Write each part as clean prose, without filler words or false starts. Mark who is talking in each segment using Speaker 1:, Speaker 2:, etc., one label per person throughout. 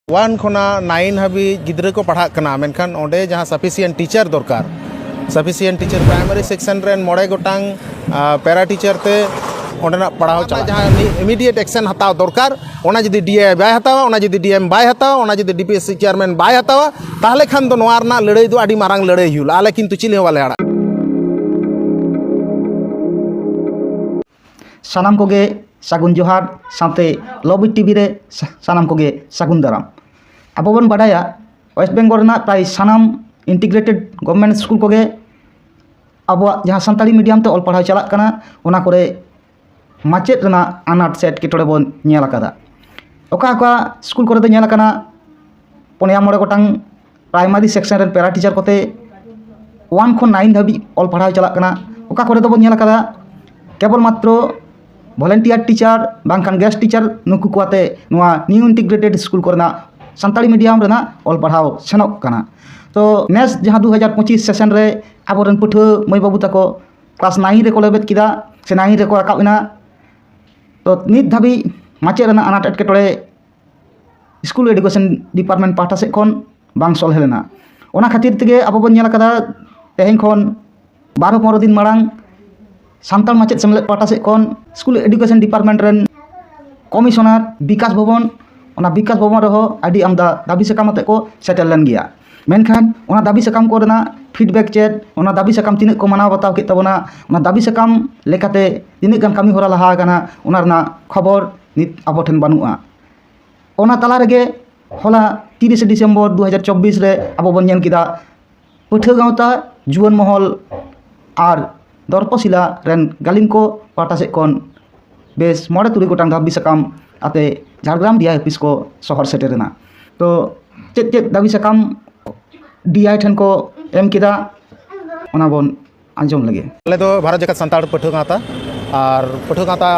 Speaker 1: one खोना 9 हाबी गिद्रे को पढ़ा कना मेनखान ओंडे जहाँ सफिशिएंट टीचर दरकार sufficient teacher primary section rain मोड़े गोटांग पैरा टीचर ते ओंडेना पढ़ाओ चला जहाँ इमीडिएट एक्शन हताव दरकार ओना जदि डीए बाय हतावा ओना जदि डीएम बाय हतावा ओना जदि डीपीएससी चेयरमैन बाय हतावा ताहले खान दो नोआ रना लड़ाई दो आडी मारांग लड़ाई हुला आले किन्तु चिले हो वाले आड़ा
Speaker 2: सानाम कोगे सागुन जोहार साथे लॉबी टीवी रे सानाम कोगे सागुन दाराम अब बन बाडाया वेस्ट बेंगल ना प्राय सानाम इंटीग्रेटेड गवर्नमेंट स्कूल कोगे अब जहाँ सानताली मीडियम ते ऑल पढ़ाई चला कना ओना करे माचेद रना आनाट से एटकेटोड़े बन नेल आकादा ओका ओका स्कूल करे दो नेल आकाना पनिया मोड़े गोटांग प्राइमरी सेक्शन रेन पैरा टीचर कोते 1 खन 9 धाबी ऑल पढ़ाई चला कना ओका करे दो बन नेल आकादा केवल मात्र वॉलंटियर टीचर बांखान गेस्ट टीचर नुकु कोते नुआ न्यू इंटीग्रेटेड स्कूल करना सानताली मीडियम रेना ऑल पढ़ाओ सेनोक कना तो नेस जहाँ 2025 सेशन रे आबोरन पुठो मई बाबू तको क्लास 9 रे को लेबेद किदा से 9 रे को राकाबना तो नित धाबी माचे रेना अनाट एटकेटोड़े स्कूल एडुकेशन डिपार्टमेंट पाटा से खन बांग सॉल्व हेलेना ओना खातिर तेगे आबो बन नेला कदा तेहें खन 12-15 दिन मारांग सानताल माचेद सेमलेद पाटा से खन स्कूल एडुकेशन डिपार्टमेंट रेन कमिशनर विकास भवन ओना विकास भवन रहो आदि आमदा दाबी सकाम को सेटल लेन गया मेनखान ओना दाबी सकाम को रेना फीडबैक चेद ओना दाबी सकाम तिने को मानाव बताव के तबना ओना दाबी सकाम लेकाते तिने गान कामी होरा लहा गाना ओना रना खबर नित आबो ठेन बानुआ ओना तला रेगे होला 30 डिसेम्बर 2024 रे आबो बन नेल किदा पठो गावता जुवन महल आर दरपशिला रेन गालिम को पाटा से कौन बेस मोड़े तुरी गोटांग दाबी सकाम आते झारग्राम डीआई ऑफिस को शहर सेटेरना तो चेत चेत दाबी सकाम डीआई ठन को एम किदा ओना बन आंजम लगे
Speaker 1: आले दो भारत जगत सानताड़ पठो गाता और पठो गाता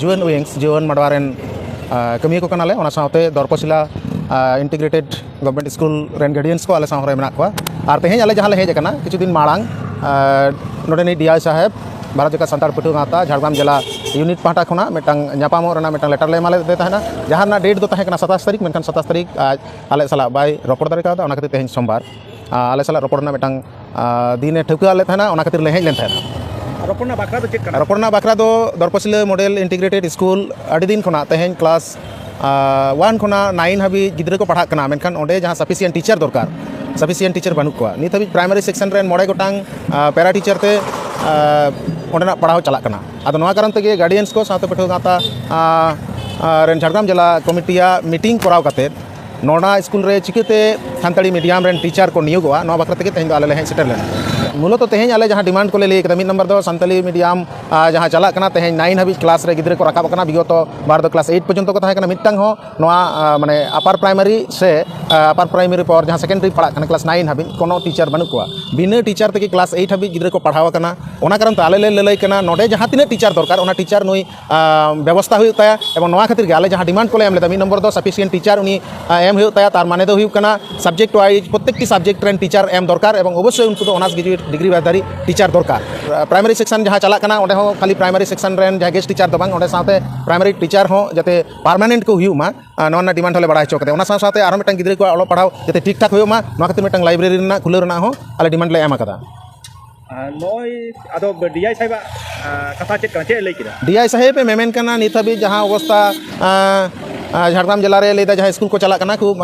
Speaker 1: जुवन विंग्स जुवन मडवारेन कमी को कनाले ओना साथे दरपशिला इंटीग्रेटेड गवर्नमेंट स्कूल रेन गार्डियंस को आले साहरे मेना को और तेहें आले जहाँ ले हेज कना किछु दिन माड़ांग नोडेनी डीआई साहेब भारत जगत सानताड़ पठो गाता झारग्राम जिला यूनिट पाटा खुना मेटांग न्यापामो रेना मेटांग लेटर ले एमाले दे ताहेना जहाँ ना डेट दो ताहे कना 27 तारीख मेनखान 27 तारीख आले साला बाय रपड़ दारे कादा ओना खातिर तेहें सोमवार आले साला रपड़ ना मेटांग दिने ठौका ले ताहेना ओना खातिर ले हेज लेन ताहेना
Speaker 3: रपड़ना बाखरा दो चेक कना
Speaker 1: रपड़ना बाखरा दो दरपसिला मॉडल इंटीग्रेटेड स्कूल आदि दिन खुना तेहें क्लास 1 खोना 9 हाबी गिद्रे को पढ़ा कना मेनखान ओंडे जहाँ सफिशिएंट टीचर दरकार सफिशिएंट टीचर बानुक को नित हाबी प्राइमरी सेक्शन रेन मोड़े गोटांग पैरा टीचर ते ओंडेना पढ़ाओ चला कना आदो नोआ कारण तेगे गार्डियंस को साथे पठो गाता रेन झारग्राम जिला कमिटिया मीटिंग कराव काते नोडा स्कूल रे चिकेते सानताड़ी मीडियम रेन टीचर को नियोगवा नोआ बखरा तेगे तेहें आले ले सेटर लेना मूलत तेहें आले जहाँ डिमांड को ले कदा मिड नंबर दो सानताली मीडियम जहाँ चला कना तेहें 9 हाबी क्लास रे गिद्रे को राकाब कना विगत बार दो क्लास 8 पर्यंत को ताहे कना मिटटांग हो नोआ माने अपर प्राइमरी से अपर प्राइमरी पर जहाँ सेकेंडरी पढ़ा कना क्लास 9 हाबी कोनो टीचर बानु को बिना टीचर तेगे क्लास 8 हाबी गिद्रे को पढ़ावा कना ओना कारण ते आले ले लई कना नोडे जहाँ तिने टीचर दरकार ओना टीचर नुई व्यवस्था हुई ताया एवं नोआ खातिर गे आले जहाँ डिमांड को ले एम लेदा मिड नंबर दो सफिशिएंट टीचर उनी एम हुई ताया तार माने दो हुई कना सब्जेक्ट वाइज प्रत्येकटी सब्जेक्ट रेन टीचर एम दरकार एवं अवश्य उनको तो ऑनर्स ग्रेजुएट डिग्री बादारी टीचर दरकार प्राइमरी सेक्शन जहाँ चला कना ओंडे हो खाली प्राइमरी सेक्शन रेन जहाँ गेस्ट टीचर दो बांग ओंडे साथे प्राइमरी टीचर हो जाते परमानेंट को हुई मा नोना डिमांड होले बड़ा चोकते ओना साथे आरो मिटन गिद्रे को ऑलो पढ़ाओ जाते ठीक ठाक हुई मा नोआ खातिर मिटन लाइब्रेरी रेना खुले रेना हो आले डिमांड ले एम कदा
Speaker 3: नोय आदो डीआई साहेब कथा चेक कना चे लई किदा
Speaker 1: डीआई साहेब मेमेन कना नित हाबी जहाँ अवस्था झारग्राम जिला रे लेदा जहाँ स्कूल को चला कना खूब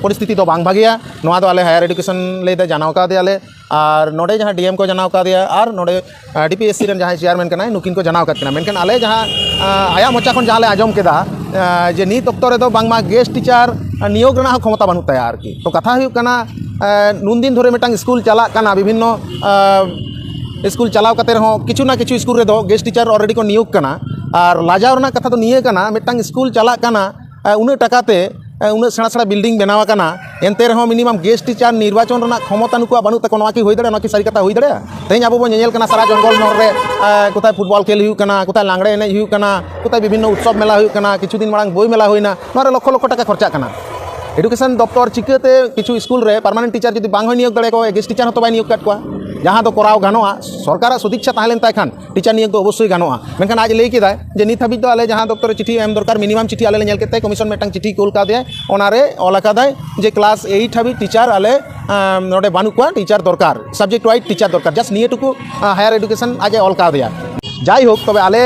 Speaker 1: परिस्थिति तो बांग भागिया नोआ दो आले हायर एडुकेशन लेदा जानाव का दियाले और नोडे जहाँ डीएम को जानाव का दिया और नोडे डीपीएससी रेन जहाँ चेयरमैन कना नुकिन को जानाव करना मेनखान आले जहाँ आया मोचा खन जहाँ ले आजम केदा जे नित अक्तो रे दो बांगमा गेस्ट टीचर नियोग रेना क्षमता बानु ताया आरकी तो कथा हुई कना नुन दिन धरे मिटांग स्कूल चला कना विभिन्न स्कूल चलाव कते रहो किछु ना किछु स्कूल रे दो गेस्ट टीचर ऑलरेडी को नियोग कना और लाजाव रेना कथा तो निये कना मिटांग स्कूल चला कना उन्हें टकाते उन्हें सेड़ा सेड़ा बिल्डिंग बनावा कना एनते रहो मिनिमम गेस्ट टीचर निर्वाचन रेना क्षमता नुकुआ बानु तको नोआ की होई दड़े नोआ की सारी कथा होई दड़े तेहें आबो बो नेल कना सारा जंगल नोर रे कोताय फुटबॉल खेल हुई कना कोताय लांगड़े एने हुई कना कोताय विभिन्न उत्सव मेला हुई कना किछु दिन मांग बोई मेला होइना नोआ रे लक्ष लक्ष टाका खर्चा कना एडुकेशन दफ्तर चिकाते किछु स्कूल रे परमानेंट टीचर जदि बांग होय नियोग दड़े को गेस्ट टीचर हतो बाय नियोग काट कोआ जहाँ तो कराव गानोआ सरकार सदिच्छा तहलेन ताई खान टीचर नियोग तो अवश्य गानोआ मेनखान आज लई केदाय जे नित हाबिज दो आले जहाँ दफ्तर चिठी एम दरकार मिनिमाम चिठी आले नेल केते कमिशन मेटांग चिठी कोल कादे ओनारे ऑल कादाय जे क्लास 8 हाबिज टीचर आले नोडे बानु कोआ टीचर दरकार सब्जेक्ट वाइज टीचर दरकार जस्ट नियेटुकु हायर एडुकेशन आज ऑल कादया যাই হোক তবে আলে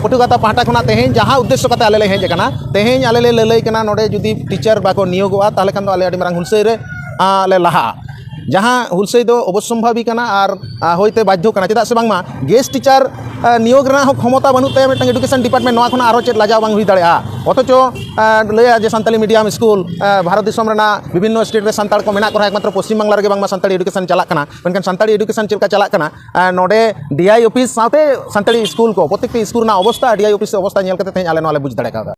Speaker 1: পটুকাতা পাহাটা খনা তেহেন যাহা উদ্দেশ্য কাতে আলে হেজ কানা তেহেন আলে লে লই কানা নডে যদি টিচার বাকো নিয়োগা তাহলে খান আলে আডি মারাং হুলসেই রে আলে লাহা जहाँ हुलसई दो अवश्यम्भावी काना और होते बाध्य काना चेदा से बांगमा गेस्ट टीचर नियोग रना हो क्षमता बनू ते मिटन एडुकेशन डिपार्टमेंट नोआ खना आरो चेद लाजाव बांग हुई दाड़ेया अथच लैया जे सानताली मीडियम स्कूल भारत दिसम रना विभिन्न स्टेट रे सानताल को मेना करा एकमात्र पश्चिम बांगला रे बांगमा सानताली एडुकेशन चला काना मेनखान सानताली एडुकेशन चेलका चला काना नोडे डीआई ऑफिस साथे सानताली स्कूल को प्रत्येक स्कूल ना अवस्था डीआई ऑफिस अवस्था नेल कते तेन आले नोले बुझ दाड़े का